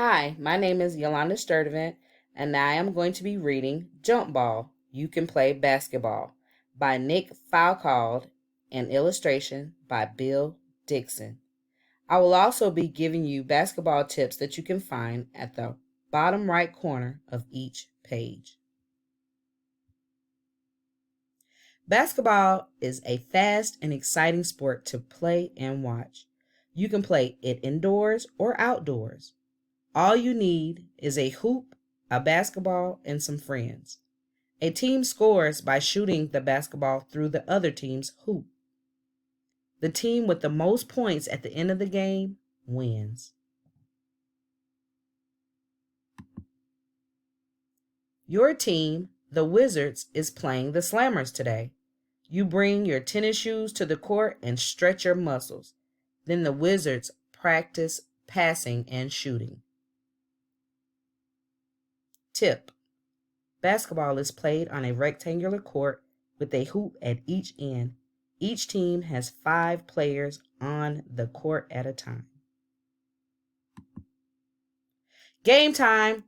Hi, my name is Yolanda Sturdivant, and I am going to be reading Jump Ball, You Can Play Basketball by Nick Falcald and illustration by Bill Dixon. I will also be giving you basketball tips that you can find at the bottom right corner of each page. Basketball is a fast and exciting sport to play and watch. You can play it indoors or outdoors. All you need is a hoop, a basketball, and some friends. A team scores by shooting the basketball through the other team's hoop. The team with the most points at the end of the game wins. Your team, the Wizards, is playing the Slammers today. You bring your tennis shoes to the court and stretch your muscles. Then the Wizards practice passing and shooting. Tip: basketball is played on a rectangular court with a hoop at each end. Each team has 5 players on the court at a time. Game time!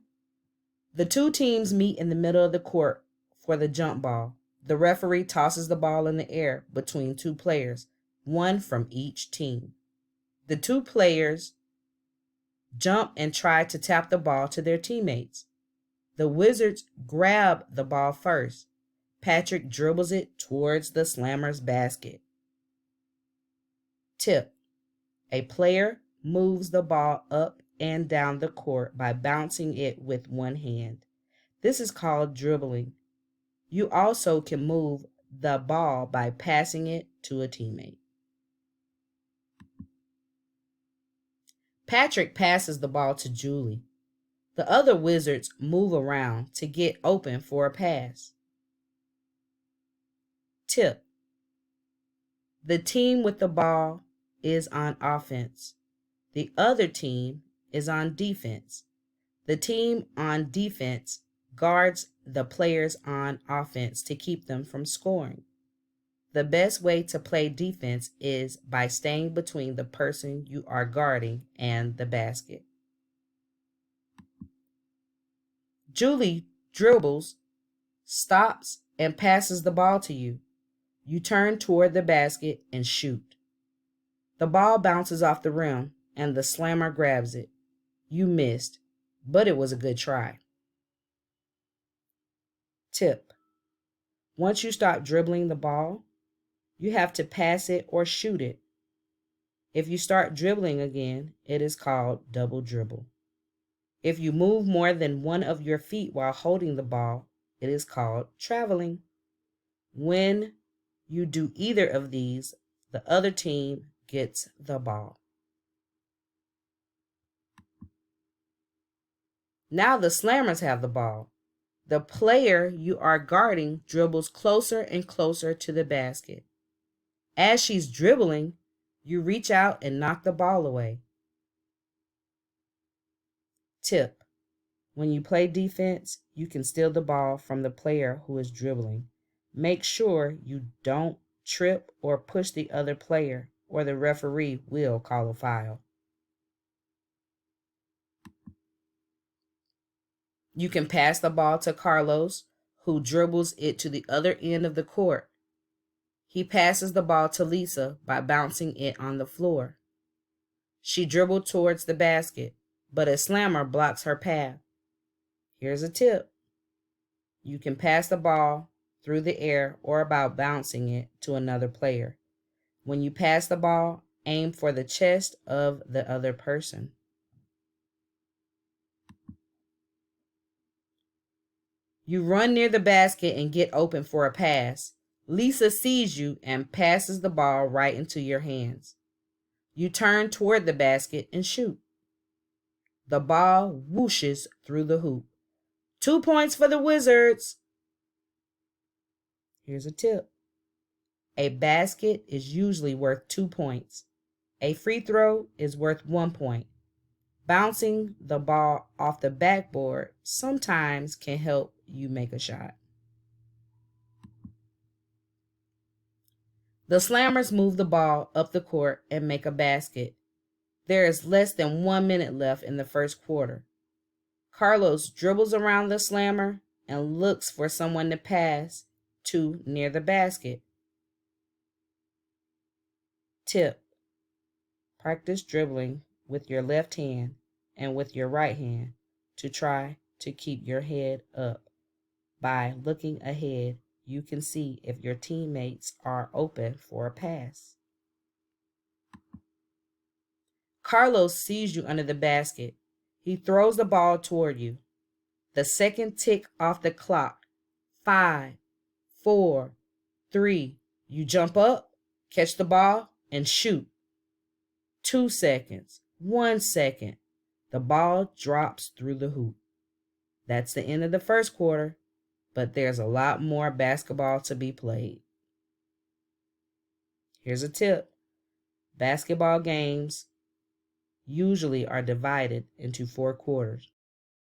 The 2 teams meet in the middle of the court for the jump ball. The referee tosses the ball in the air between 2 players, one from each team. The 2 players jump and try to tap the ball to their teammates. The Wizards grab the ball first. Patrick dribbles it towards the Slammer's basket. Tip: a player moves the ball up and down the court by bouncing it with one hand. This is called dribbling. You also can move the ball by passing it to a teammate. Patrick passes the ball to Julie. The other Wizards move around to get open for a pass. Tip: the team with the ball is on offense. The other team is on defense. The team on defense guards the players on offense to keep them from scoring. The best way to play defense is by staying between the person you are guarding and the basket. Julie dribbles, stops, and passes the ball to you. You turn toward the basket and shoot. The ball bounces off the rim and the slammer grabs it. You missed, but it was a good try. Tip: once you stop dribbling the ball, you have to pass it or shoot it. If you start dribbling again, it is called double dribble. If you move more than one of your feet while holding the ball, it is called traveling. When you do either of these, the other team gets the ball. Now the Slammers have the ball. The player you are guarding dribbles closer and closer to the basket. As she's dribbling, you reach out and knock the ball away. Tip: when you play defense, you can steal the ball from the player who is dribbling. Make sure you don't trip or push the other player, or the referee will call a foul. You can pass the ball to Carlos, who dribbles it to the other end of the court. He passes the ball to Lisa by bouncing it on the floor. She dribbled towards the basket, but a slammer blocks her path. Here's a tip: you can pass the ball through the air or by bouncing it to another player. When you pass the ball, aim for the chest of the other person. You run near the basket and get open for a pass. Lisa sees you and passes the ball right into your hands. You turn toward the basket and shoot. The ball whooshes through the hoop. 2 points for the Wizards. Here's a tip: a basket is usually worth 2 points. A free throw is worth 1 point. Bouncing the ball off the backboard sometimes can help you make a shot. The Slammers move the ball up the court and make a basket. There is less than 1 minute left in the first quarter. Carlos dribbles around the slammer and looks for someone to pass to near the basket. Tip: practice dribbling with your left hand and with your right hand to try to keep your head up. By looking ahead, you can see if your teammates are open for a pass. Carlos sees you under the basket. He throws the ball toward you. The second tick off the clock. 5, 4, 3. You jump up, catch the ball, and shoot. 2 seconds. 1 second. The ball drops through the hoop. That's the end of the first quarter, but there's a lot more basketball to be played. Here's a tip. Basketball games usually are divided into 4 quarters.